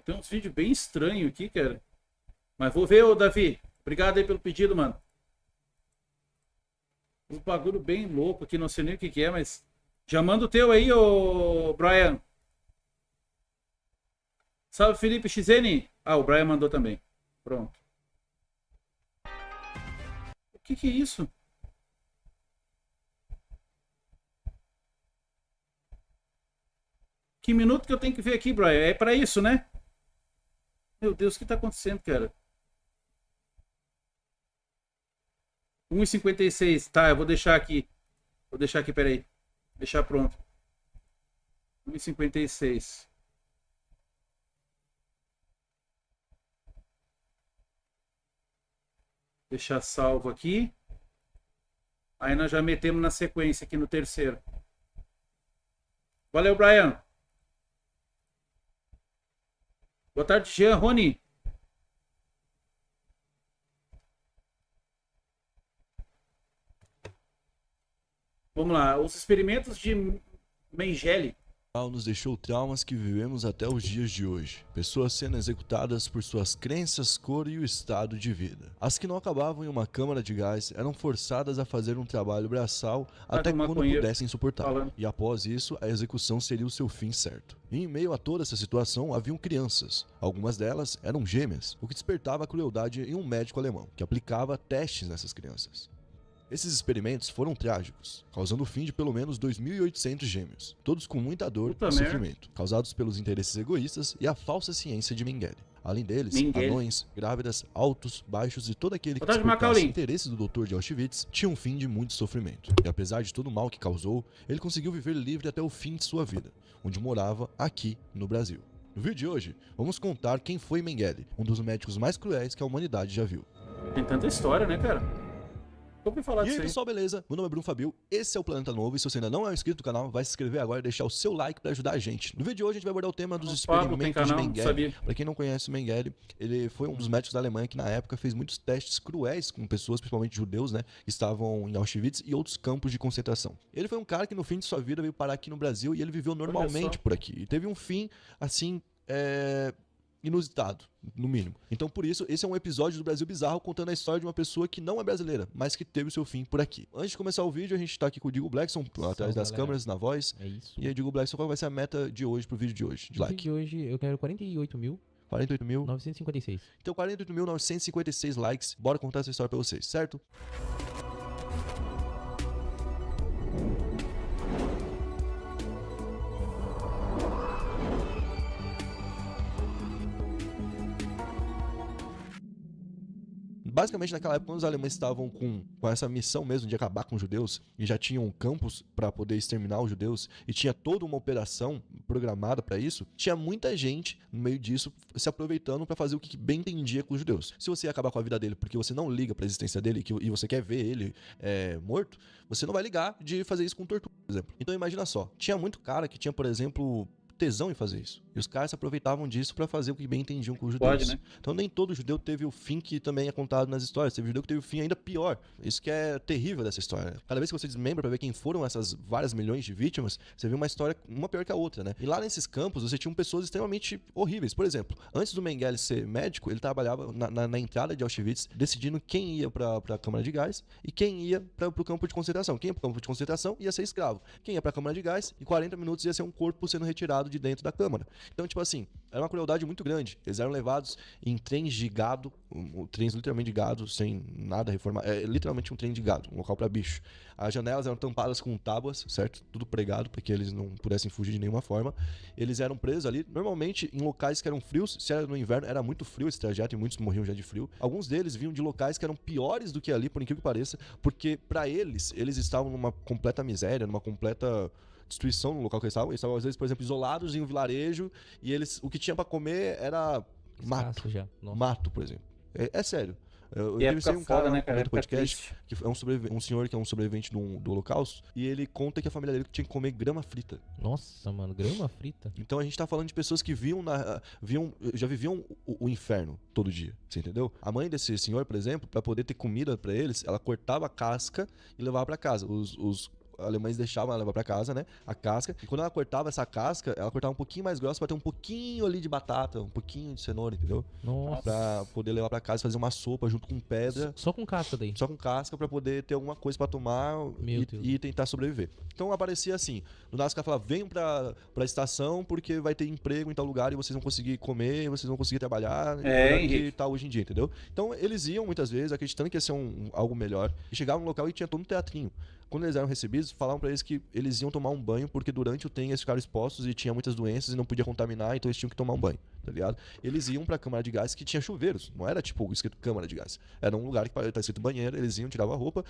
Tem uns vídeos bem estranhos aqui, cara. Mas vou ver, ô Davi. Obrigado aí pelo pedido, mano. Um bagulho bem louco aqui, não sei nem o que é, mas... Já manda o teu aí, ô Brian. Salve, Felipe XN. Ah, o Brian mandou também. Pronto. O que é isso? Que minuto que eu tenho que ver aqui, Brian? É pra isso, né? Meu Deus, o que tá acontecendo, cara? 1:56. Tá, eu vou deixar aqui. Vou deixar aqui, peraí. Deixar pronto. 1:56. Deixar salvo aqui. Aí nós já metemos na sequência aqui no terceiro. Valeu, Brian. Boa tarde, Jean. Rony. Vamos lá. Os experimentos de Mengele. Nos deixou traumas que vivemos até os dias de hoje. Pessoas sendo executadas por suas crenças, cor e o estado de vida. As que não acabavam em uma câmara de gás eram forçadas a fazer um trabalho braçal até quando pudessem suportar. E após isso, a execução seria o seu fim certo. E em meio a toda essa situação, haviam crianças. Algumas delas eram gêmeas, o que despertava a crueldade em um médico alemão, que aplicava testes nessas crianças. Esses experimentos foram trágicos, causando o fim de pelo menos 2.800 gêmeos, todos com muita dor e sofrimento, causados pelos interesses egoístas e a falsa ciência de Mengele. Além deles, anões, grávidas, altos, baixos e todo aquele que despertasse o interesse do Dr. de Auschwitz tinha um fim de muito sofrimento. E apesar de todo o mal que causou, ele conseguiu viver livre até o fim de sua vida, onde morava aqui no Brasil. No vídeo de hoje, vamos contar quem foi Mengele, um dos médicos mais cruéis que a humanidade já viu. Tem tanta história, né, cara? E aí, pessoal, beleza? Meu nome é Bruno Fabio, esse é o Planeta Novo, e se você ainda não é inscrito no canal, vai se inscrever agora e deixar o seu like para ajudar a gente. No vídeo de hoje a gente vai abordar o tema dos experimentos de Mengele. Para quem não conhece o Mengele, ele foi um dos médicos da Alemanha que na época fez muitos testes cruéis com pessoas, principalmente judeus, né, que estavam em Auschwitz e outros campos de concentração. Ele foi um cara que no fim de sua vida veio parar aqui no Brasil e ele viveu normalmente por aqui. E teve um fim, assim, inusitado, no mínimo. Então, por isso, esse é um episódio do Brasil Bizarro contando a história de uma pessoa que não é brasileira, mas que teve o seu fim por aqui. Antes de começar o vídeo, a gente tá aqui com o Digo Blackson, atrás das câmeras, na voz. É isso. E aí, Digo Blackson, qual vai ser a meta de hoje pro vídeo de hoje, de like? No vídeo de hoje, eu quero 48.000. 48.956. Então, 48.956 likes. Bora contar essa história pra vocês, certo? Basicamente, naquela época, quando os alemães estavam com essa missão mesmo de acabar com os judeus e já tinham campos para poder exterminar os judeus e tinha toda uma operação programada para isso, tinha muita gente no meio disso se aproveitando para fazer o que bem entendia com os judeus. Se você ia acabar com a vida dele porque você não liga para a existência dele e você quer ver ele morto, você não vai ligar de fazer isso com tortura, por exemplo. Então imagina só, tinha muito cara que tinha, por exemplo, tesão em fazer isso. E os caras se aproveitavam disso pra fazer o que bem entendiam com os judeus. Né? Então nem todo judeu teve o fim que também é contado nas histórias. Teve judeu que teve o fim ainda pior. Isso que é terrível dessa história. Cada vez que você desmembra pra ver quem foram essas várias milhões de vítimas, você vê uma história uma pior que a outra, né? E lá nesses campos você tinha pessoas extremamente horríveis. Por exemplo, antes do Mengele ser médico, ele trabalhava na entrada de Auschwitz, decidindo quem ia pra câmara de gás e quem ia pro campo de concentração. Quem ia pro campo de concentração ia ser escravo. Quem ia pra câmara de gás, em 40 minutos ia ser um corpo sendo retirado de dentro da câmara. Então, tipo assim, era uma crueldade muito grande. Eles eram levados em trens de gado, trens literalmente de gado, sem nada reformado. É literalmente um trem de gado, um local para bicho. As janelas eram tampadas com tábuas, certo? Tudo pregado, para que eles não pudessem fugir de nenhuma forma. Eles eram presos ali, normalmente em locais que eram frios. Se era no inverno, era muito frio esse trajeto e muitos morriam já de frio. Alguns deles vinham de locais que eram piores do que ali, por incrível que pareça, porque para eles estavam numa completa miséria, numa completa destruição no local que eles estavam às vezes, por exemplo, isolados em um vilarejo e eles, o que tinha pra comer era mato, mato, por exemplo. É sério. Eu entrevistei um cara no podcast que é um senhor que é um sobrevivente do Holocausto e ele conta que a família dele tinha que comer grama frita. Nossa, mano, grama frita? Então a gente tá falando de pessoas que já viviam o inferno todo dia, você entendeu? A mãe desse senhor, por exemplo, pra poder ter comida pra eles, ela cortava a casca e levava pra casa. alemães deixavam ela levar pra casa, né? A casca. E quando ela cortava essa casca, ela cortava um pouquinho mais grossa pra ter um pouquinho ali de batata, um pouquinho de cenoura, entendeu? Nossa. Pra poder levar pra casa e fazer uma sopa junto com pedra. Só com casca daí. Só com casca pra poder ter alguma coisa pra tomar Meu Deus. e tentar sobreviver. Então aparecia assim, no nada os caras falavam, venham pra estação porque vai ter emprego em tal lugar e vocês vão conseguir comer, vocês vão conseguir trabalhar, que tá hoje em dia, entendeu? Então eles iam muitas vezes acreditando que ia ser algo melhor e chegavam no local e tinha todo um teatrinho. Quando eles eram recebidos, falavam pra eles que eles iam tomar um banho porque durante o trem eles ficaram expostos e tinha muitas doenças e não podia contaminar, então eles tinham que tomar um banho, tá ligado? Eles iam pra câmara de gás que tinha chuveiros, não era tipo escrito câmara de gás. Era um lugar que tá escrito banheiro, eles iam, tiravam a roupa,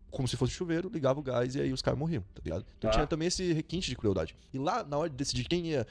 como se fosse chuveiro, ligava o gás e aí os caras morriam, tá ligado? Então tinha também esse requinte de crueldade. E lá, na hora de decidir quem ia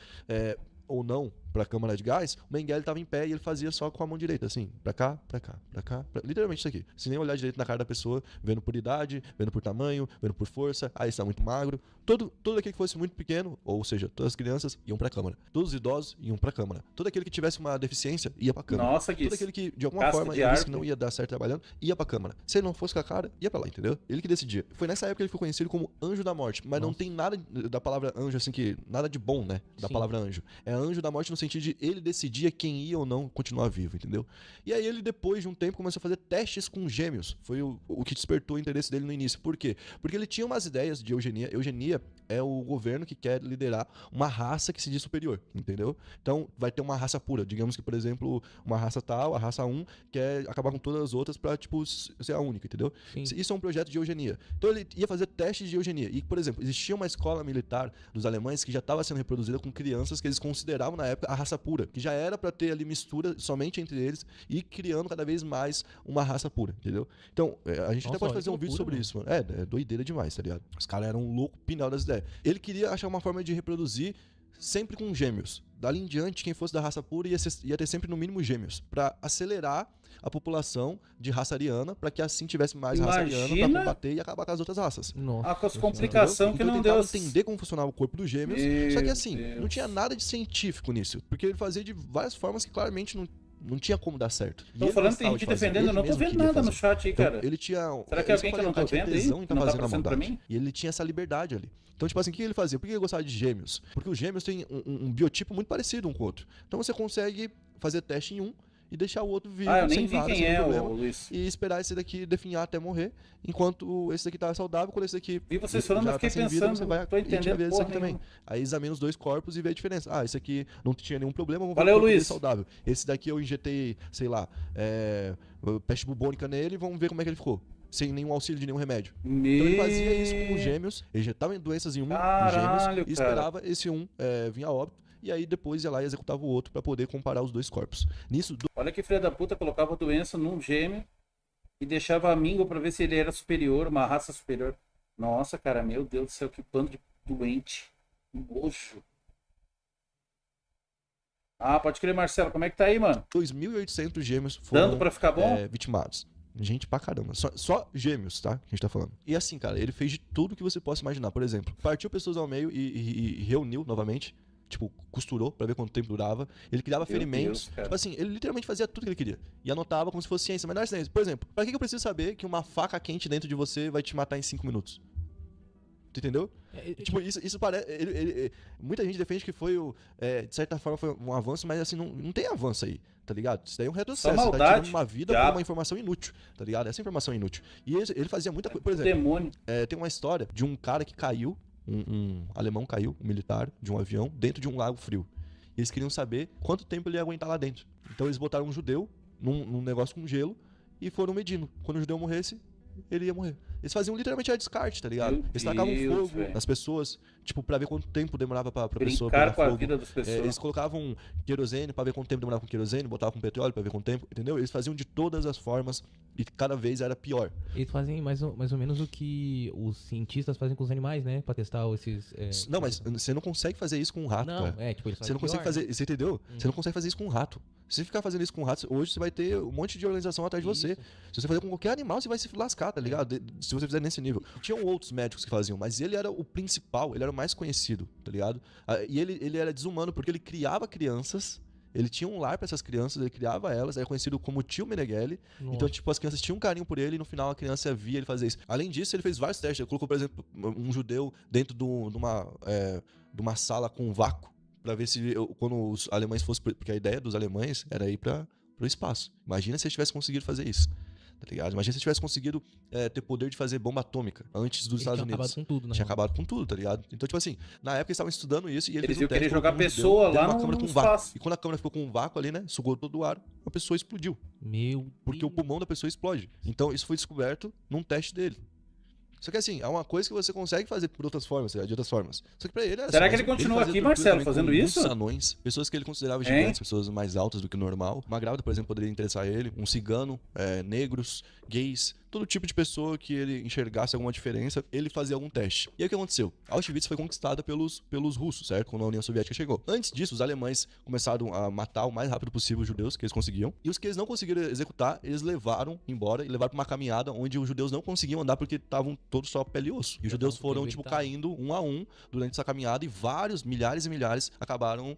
ou não pra câmara de gás, o Mengele tava em pé e ele fazia só com a mão direita, assim, pra cá, pra cá, pra cá, literalmente isso aqui. Sem nem olhar direito na cara da pessoa, vendo por idade, vendo por tamanho, vendo por força, aí está muito magro. Todo aquele que fosse muito pequeno, ou seja, todas as crianças iam pra câmara. Todos os idosos iam pra câmara. Todo aquele que tivesse uma deficiência ia pra câmara. Nossa, que todo aquele que de alguma forma ele disse que não ia dar certo trabalhando, ia pra câmara. Se ele não fosse com a cara, ia pra lá, entendeu? Ele que decidia. Foi nessa época que ele foi conhecido como Anjo da Morte, mas não tem nada da palavra anjo, assim, que nada de bom, né? Da palavra anjo. É Anjo da Morte no sentido de ele decidia quem ia ou não continuar vivo, entendeu? E aí ele, depois de um tempo, começou a fazer testes com gêmeos. Foi o que despertou o interesse dele no início. Por quê? Porque ele tinha umas ideias de eugenia. Eugenia é o governo que quer liderar uma raça que se diz superior, entendeu? Então, vai ter uma raça pura. Digamos que, por exemplo, uma raça tal, a raça 1, quer acabar com todas as outras pra, tipo, ser a única, entendeu? Sim. Isso é um projeto de eugenia. Então, ele ia fazer testes de eugenia. E, por exemplo, existia uma escola militar dos alemães que já estava sendo reproduzida com crianças que eles consideravam, na época, a raça pura. Que já era pra ter ali mistura somente entre eles e criando cada vez mais uma raça pura, entendeu? Então, a gente até pode fazer um vídeo sobre isso, mano. É doideira demais, tá ligado? Os caras eram louco pinal das ideias. Ele queria achar uma forma de reproduzir sempre com gêmeos. Dali em diante, quem fosse da raça pura ia ter sempre no mínimo gêmeos, pra acelerar a população de raça ariana, pra que assim tivesse mais raça ariana pra combater e acabar com as outras raças. Nossa, com as complicações que então, não deu. Entender como funcionava o corpo dos gêmeos, só que assim, não tinha nada de científico nisso, porque ele fazia de várias formas que claramente não tinha como dar certo. Tô falando, tem gente defendendo, eu não tô vendo nada no chat aí, cara. Então, ele tinha... Será que é alguém que eu não tô vendo aí? Não tá aparecendo pra mim? E ele tinha essa liberdade ali. Então, tipo assim, o que ele fazia? Por que ele gostava de gêmeos? Porque os gêmeos têm um biotipo muito parecido um com o outro. Então você consegue fazer teste em um e deixar o outro vivo. Eu nem vi quem é o Luiz. E esperar esse daqui definhar até morrer, enquanto esse daqui tá saudável, quando esse daqui... Vi vocês falando, eu fiquei pensando, você vai tô entendendo ver esse aqui também. Aí examina os dois corpos e vê a diferença. Esse aqui não tinha nenhum problema, vamos ver Valeu, o corpo Luiz. saudável. Esse daqui eu injetei, sei lá, peste bubônica nele, vamos ver como é que ele ficou. Sem nenhum auxílio de nenhum remédio. Então ele fazia isso com os gêmeos, ele injetava doenças em um, gêmeos, e esperava esse vir a óbito, e aí depois ia lá e executava o outro pra poder comparar os dois corpos. Nisso... Olha que filha da puta, colocava doença num gêmeo e deixava amigo pra ver se ele era superior, uma raça superior. Nossa, cara, meu Deus do céu, que bando de doente. Nojo. Pode crer, Marcelo, como é que tá aí, mano? 2.800 gêmeos foram dando pra ficar bom? Vitimados. Gente pra caramba. Só gêmeos, tá? Que a gente tá falando. E assim, cara, ele fez de tudo que você possa imaginar. Por exemplo, partiu pessoas ao meio e reuniu novamente. Tipo, costurou pra ver quanto tempo durava. Ele criava ferimentos. Tipo assim, ele literalmente fazia tudo que ele queria. E anotava como se fosse ciência. Mas não é ciência. Por exemplo, pra que eu preciso saber que uma faca quente dentro de você vai te matar em 5 minutos? Tu entendeu? Tipo, isso parece... muita gente defende que foi, de certa forma, foi um avanço, mas assim, não tem avanço aí, tá ligado? Isso daí é um retrocesso. Você tá tirando uma vida por uma informação inútil, tá ligado? Essa informação é inútil. E ele fazia muita coisa. Por exemplo, demônio. Tem uma história de um cara que caiu, um alemão caiu, um militar, de um avião, dentro de um lago frio. E eles queriam saber quanto tempo ele ia aguentar lá dentro. Então eles botaram um judeu num negócio com gelo e foram medindo. Quando o judeu morresse, ele ia morrer. Eles faziam literalmente a descarte, tá ligado? Eles tacavam fogo nas pessoas, tipo, pra ver quanto tempo demorava pra pessoa pegar com a fogo. vida das pessoas. Eles colocavam querosene pra ver quanto tempo demorava com querosene, botavam com petróleo pra ver quanto tempo, entendeu? Eles faziam de todas as formas e cada vez era pior. Eles fazem mais ou menos o que os cientistas fazem com os animais, né? Pra testar esses... Não, mas você não consegue fazer isso com um rato, não, cara. Tipo, eles você não consegue fazer, você entendeu? Você não consegue fazer isso com um rato. Se você ficar fazendo isso com um rato, hoje você vai ter um monte de organização atrás de você. Se você fazer com qualquer animal, você vai se lascar, tá ligado? Se você fizer nesse nível. Tinham outros médicos que faziam, mas ele era o principal, ele era o mais conhecido, tá ligado? E ele era desumano porque ele criava crianças Ele tinha um lar pra essas crianças, ele criava elas, era conhecido como tio Meneghelli. Nossa. Então, tipo, as crianças tinham um carinho por ele e no final a criança via ele fazer isso. Além disso, ele fez vários testes. Ele colocou, por exemplo, um judeu dentro de uma sala com um vácuo pra ver se quando os alemães fossem... Porque a ideia dos alemães era ir pro espaço. Imagina se eles tivessem conseguido fazer isso. Tá ligado? Imagina se tivesse conseguido ter poder de fazer bomba atômica antes dos Estados Unidos. Acabado com tudo, né? Tinha acabado com tudo, tá ligado? Então, tipo assim, na época eles estavam estudando isso e ele Eles fez um iam querer teste, jogar colocou um pessoa judeu lá dentro de uma câmara no com vácuo. espaço. E quando a câmera ficou com um vácuo ali, né? Sugou todo o ar, a pessoa explodiu. Meu Porque o Deus. pulmão da pessoa explode. Então, isso foi descoberto num teste dele. Só que assim, é uma coisa que você consegue fazer por outras formas, de outras formas. Só que pra ele era Será só, que ele continua fazia aqui, tortura Marcelo, também com fazendo muitos isso? anões, pessoas que ele considerava Hein? gigantes, pessoas mais altas do que o normal. Uma grávida, por exemplo, poderia interessar ele. Um cigano, negros, gays, todo tipo de pessoa que ele enxergasse alguma diferença, ele fazia algum teste. E aí o que aconteceu? Auschwitz foi conquistada pelos russos, certo? Quando a União Soviética chegou. Antes disso, os alemães começaram a matar o mais rápido possível os judeus que eles conseguiam. E os que eles não conseguiram executar, eles levaram embora e levaram pra uma caminhada onde os judeus não conseguiam andar porque estavam todos só pele e osso. E os judeus foram, tipo, caindo um a um durante essa caminhada e vários, milhares e milhares acabaram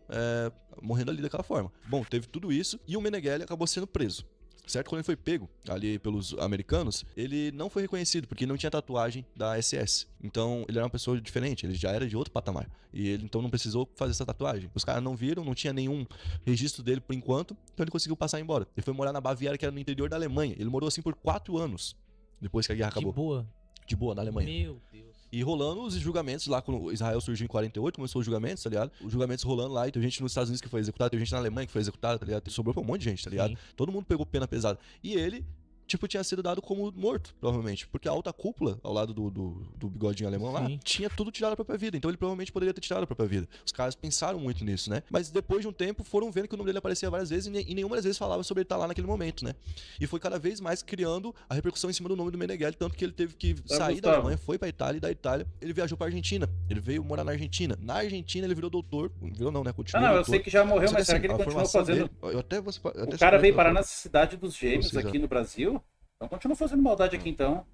morrendo ali daquela forma. Bom, teve tudo isso e o Meneghelli acabou sendo preso. Certo? Quando ele foi pego ali pelos americanos, ele não foi reconhecido, porque não tinha tatuagem da SS. Então, ele era uma pessoa diferente, ele já era de outro patamar. E ele, então, não precisou fazer essa tatuagem. Os caras não viram, não tinha nenhum registro dele por enquanto, então ele conseguiu passar embora. Ele foi morar na Baviera, que era no interior da Alemanha. Ele morou assim por 4 anos, depois que a guerra acabou. De boa, na Alemanha. Meu Deus. E rolando os julgamentos lá, quando Israel surgiu em 48, começou os julgamentos, tá ligado? Os julgamentos rolando lá, e teve gente nos Estados Unidos que foi executada, teve gente na Alemanha que foi executada, tá ligado? Sobrou pra um monte de gente, tá ligado? Sim. Todo mundo pegou pena pesada. E ele, tipo, tinha sido dado como morto, provavelmente. Porque a alta cúpula, ao lado do bigodinho alemão lá, Sim. tinha tudo tirado da própria vida. Então ele provavelmente poderia ter tirado a própria vida. Os caras pensaram muito nisso, né? Mas depois de um tempo, foram vendo que o nome dele aparecia várias vezes e nenhuma das vezes falava sobre ele estar lá naquele momento, né? E foi cada vez mais criando a repercussão em cima do nome do Meneghelli, tanto que ele teve que sair da Alemanha, foi pra Itália, e da Itália ele viajou pra Argentina. Ele veio morar na Argentina. Na Argentina ele virou doutor. Virou não, né? Continuou Eu doutor. sei que já morreu, Só mas será assim, que ele a continuou formação fazendo... dele- eu até vou- até O cara veio pela parar forma- na cidade dos gêmeos Vocês, aqui no Brasil. Então continua fazendo maldade aqui, então.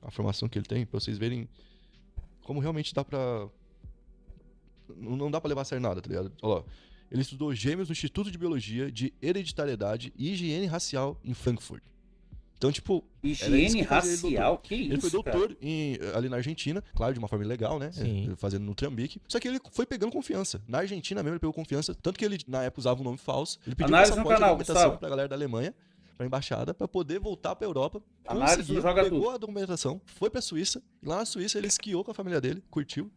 a formação que ele tem, pra vocês verem como realmente dá pra... Não dá pra levar a sério nada, tá ligado? Olha lá. Ele estudou gêmeos no Instituto de Biologia de Hereditariedade e Higiene Racial em Frankfurt. Então, tipo... era isso Higiene que fazia ele doutor. racial, que isso, Ele foi cara? doutor ali na Argentina, claro, de uma forma legal, né? Sim. Fazendo no trambique. Só que ele foi pegando confiança. Na Argentina mesmo ele pegou confiança, tanto que ele, na época, usava um nome falso. Ele pediu Análise no passaporte canal, e documentação Gustavo. pra galera da Alemanha, pra embaixada, pra poder voltar pra Europa. Análise Conseguiu, joga pegou tudo. a documentação, foi pra Suíça. E lá na Suíça ele esquiou com a família dele, curtiu.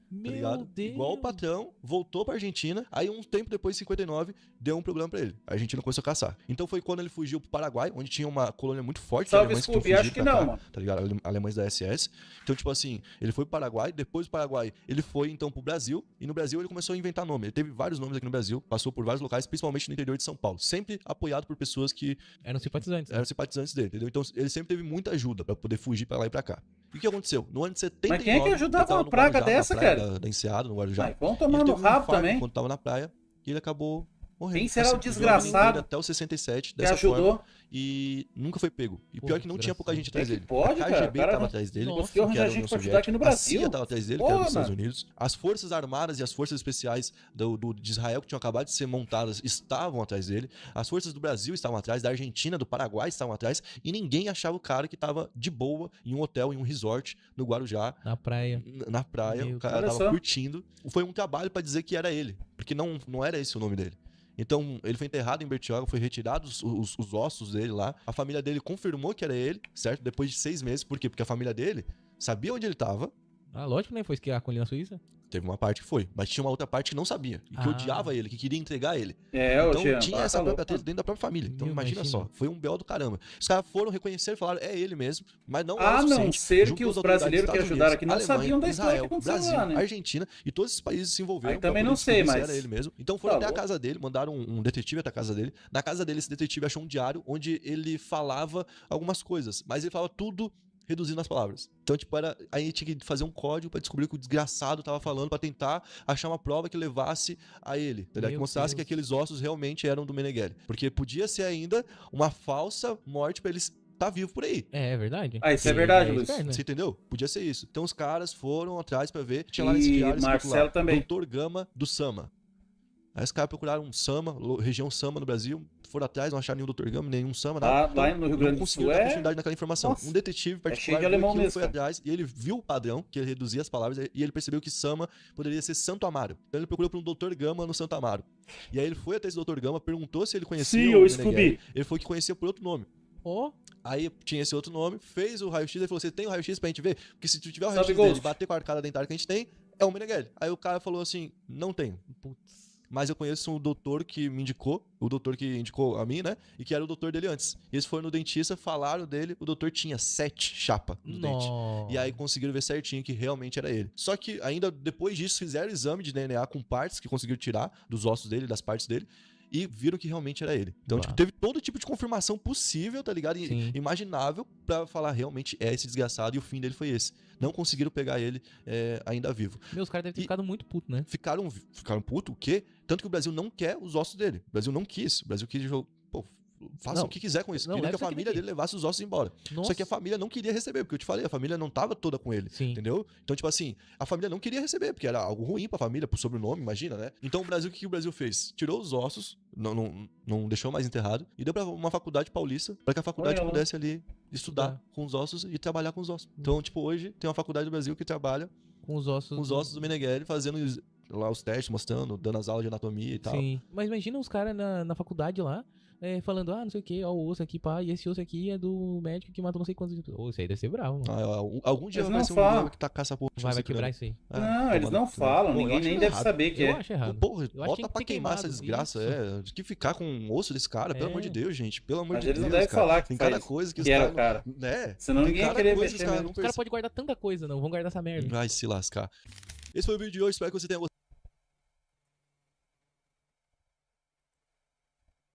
Tá Meu ligado? Deus. Igual o patrão, voltou pra Argentina, aí um tempo depois, em 59, deu um problema pra ele. A Argentina começou a caçar. Então foi quando ele fugiu pro Paraguai, onde tinha uma colônia muito forte de Salve, alemães que tinham Scooby, acho fugido que pra não, cá, mano. tá ligado? Alemães da SS. Então, tipo assim, ele foi pro Paraguai, depois do Paraguai ele foi então pro Brasil, e no Brasil ele começou a inventar nome. Ele teve vários nomes aqui no Brasil, passou por vários locais, principalmente no interior de São Paulo. Sempre apoiado por pessoas que Eram simpatizantes. eram simpatizantes dele, entendeu? Então ele sempre teve muita ajuda pra poder fugir pra lá e pra cá. E o que aconteceu? No ano de 79... Mas quem é que ajudava ele tava uma no praga Guarujá, na dessa, praia cara? Da Enseada, no Guarujá. Mas vão E tomar ele no teve um rabo infarto também. Quando tava na praia, e ele acabou morrendo. Quem será o viveu a vida desgraçado inteira até os 67, Que dessa ajudou? forma, e nunca foi pego. E Pô, pior que não tinha pouca gente atrás É que dele. pode, a cara, KGB o cara tava não- atrás dele, Nossa, Conseguiu que arranjar era a gente União pra ajudar aqui no Soviética. Brasil. A CIA tava atrás dele, que era Porra, dos Estados mano. Unidos. As Forças Armadas e as Forças Especiais de Israel, que tinham acabado de ser montadas, estavam atrás dele. As Forças do Brasil estavam atrás, da Argentina, do Paraguai estavam atrás, e ninguém achava o cara que tava de boa em um hotel, em um resort, no Guarujá, Na praia. na praia, Meu o cara Deus. tava Olha só. curtindo. Foi um trabalho pra dizer que era ele, porque não era esse o nome dele. Então, ele foi enterrado em Bertioga, foi retirado os ossos dele lá. A família dele confirmou que era ele, certo? Depois de 6 meses. Por quê? Porque a família dele sabia onde ele tava. Ah, lógico, né? Foi esquiar com ele na Suíça. Teve uma parte que foi, mas tinha uma outra parte que não sabia. E que Ah. odiava ele, que queria entregar ele. Ô, Então Jean, tinha tá essa louco, própria treta dentro da própria família. Então Meu, imagina imagina. só, foi um BO do caramba. Os caras foram reconhecer e falaram, é ele mesmo, mas não A era o não suficiente. ser Junto que com os as autoridades brasileiros dos que Estados ajudaram Unidos, aqui não Alemanha, sabiam da história Israel, que aconteceu Brasil, lá, né? Argentina, e todos esses países se envolveram. Aí também pra não poder sei, descobrir se mas- era ele mesmo. Então foram Tá até a louco. casa dele, mandaram um detetive até a casa dele. Na casa dele, esse detetive achou um diário onde ele falava algumas coisas, mas ele falava tudo reduzindo as palavras. Então, tipo, aí tinha que fazer um código pra descobrir o que o desgraçado tava falando, pra tentar achar uma prova que levasse a ele, entendeu? Que Meu mostrasse Deus. que aqueles ossos realmente eram do Meneghelli. Porque podia ser ainda uma falsa morte pra ele estar vivo por aí. É verdade. Ah, isso é Ele verdade, Luiz. esperto, né? Você entendeu? Podia ser isso. Então os caras foram atrás pra ver. Tinha lá nesse E diário escrito Marcelo lá, também. Dr. Gama do Sama. Aí os caras procuraram um Sama, região Sama no Brasil, foram atrás, não acharam nenhum Dr. Gama, nenhum Sama, nada. Lá no Rio Grande Não do conseguiram Sul dar é... continuidade naquela informação. Nossa, Um detetive particular cheio de viu alemão aquilo, mesmo, foi cara. atrás e ele viu o padrão, que ele reduzia as palavras, e ele percebeu que Sama poderia ser Santo Amaro. Então ele procurou por um Dr. Gama no Santo Amaro. E aí ele foi até esse Dr. Gama, perguntou se ele conhecia Sim, o eu Meneghelli. Scooby. Ele falou que conhecia por outro nome. Ó, Aí tinha esse outro nome, fez o raio-x, ele falou, você tem o raio-x pra gente ver? Porque se tu tiver o Sabe, raio-x dele e Ghost? bater com a arcada dentária que a gente tem, é o Meneghelli. Aí o cara falou assim, não tenho. putz. Mas eu conheço um doutor que me indicou, o doutor que indicou a mim, né? E que era o doutor dele antes. E eles foram no dentista, falaram dele, o doutor tinha 7 chapas no dente. Nossa. E aí conseguiram ver certinho que realmente era ele. Só que ainda depois disso fizeram exame de DNA com partes que conseguiram tirar dos ossos dele, das partes dele. E viram que realmente era ele. Então, Uau. tipo, teve todo tipo de confirmação possível, tá ligado? Sim. Imaginável pra falar realmente é esse desgraçado e o fim dele foi esse. Não conseguiram pegar ele ainda vivo. Meus caras devem ter E- ficado muito puto, né? Ficaram puto, o quê? Tanto que o Brasil não quer os ossos dele. O Brasil não quis. O Brasil quis jogar. Pô, faça Não. o que quiser com isso. Não, Queria leva que a isso aqui família daqui. dele levasse os ossos embora. Nossa. Só que a família não queria receber, porque eu te falei, a família não tava toda com ele. Sim. Entendeu? Então, tipo assim, a família não queria receber, porque era algo ruim pra família, pro sobrenome, imagina, né? Então, o Brasil, o que o Brasil fez? Tirou os ossos, não deixou mais enterrado, e deu pra uma faculdade paulista, pra que a faculdade Olha lá. pudesse ali estudar com os ossos e trabalhar com os ossos. Então, tipo, hoje tem uma faculdade do Brasil que trabalha Com os ossos. com os ossos do Meneghelli, fazendo lá os testes, mostrando, dando as aulas de anatomia e tal. Sim. Mas imagina os caras na faculdade lá, falando, não sei o que, ó, o osso aqui, pá, e esse osso aqui é do médico que matou não sei quantos. Ô, isso aí deve ser bravo, mano. Algum dia Eles vai não ser um falam. dia que tacar essa porra. Vai quebrar isso aí. Não, eles não falam, Pô, eu ninguém acho nem deve errado. saber que Eu é. acho errado. Porra, Eu acho que bota tinha que pra ter queimar essa queimado, desgraça, isso. De que ficar com o osso desse cara, pelo amor de Deus, gente. Pelo amor Mas de eles Deus. não devem cara. falar que Tem cada faz- coisa que que os era caras. o cara. Né? Senão Tem ninguém ia cada querer coisa que mexer os caras mesmo. não Os caras podem guardar tanta coisa, não. Vão guardar essa merda. Vai se lascar. Esse foi o vídeo de hoje, espero que você tenha gostado.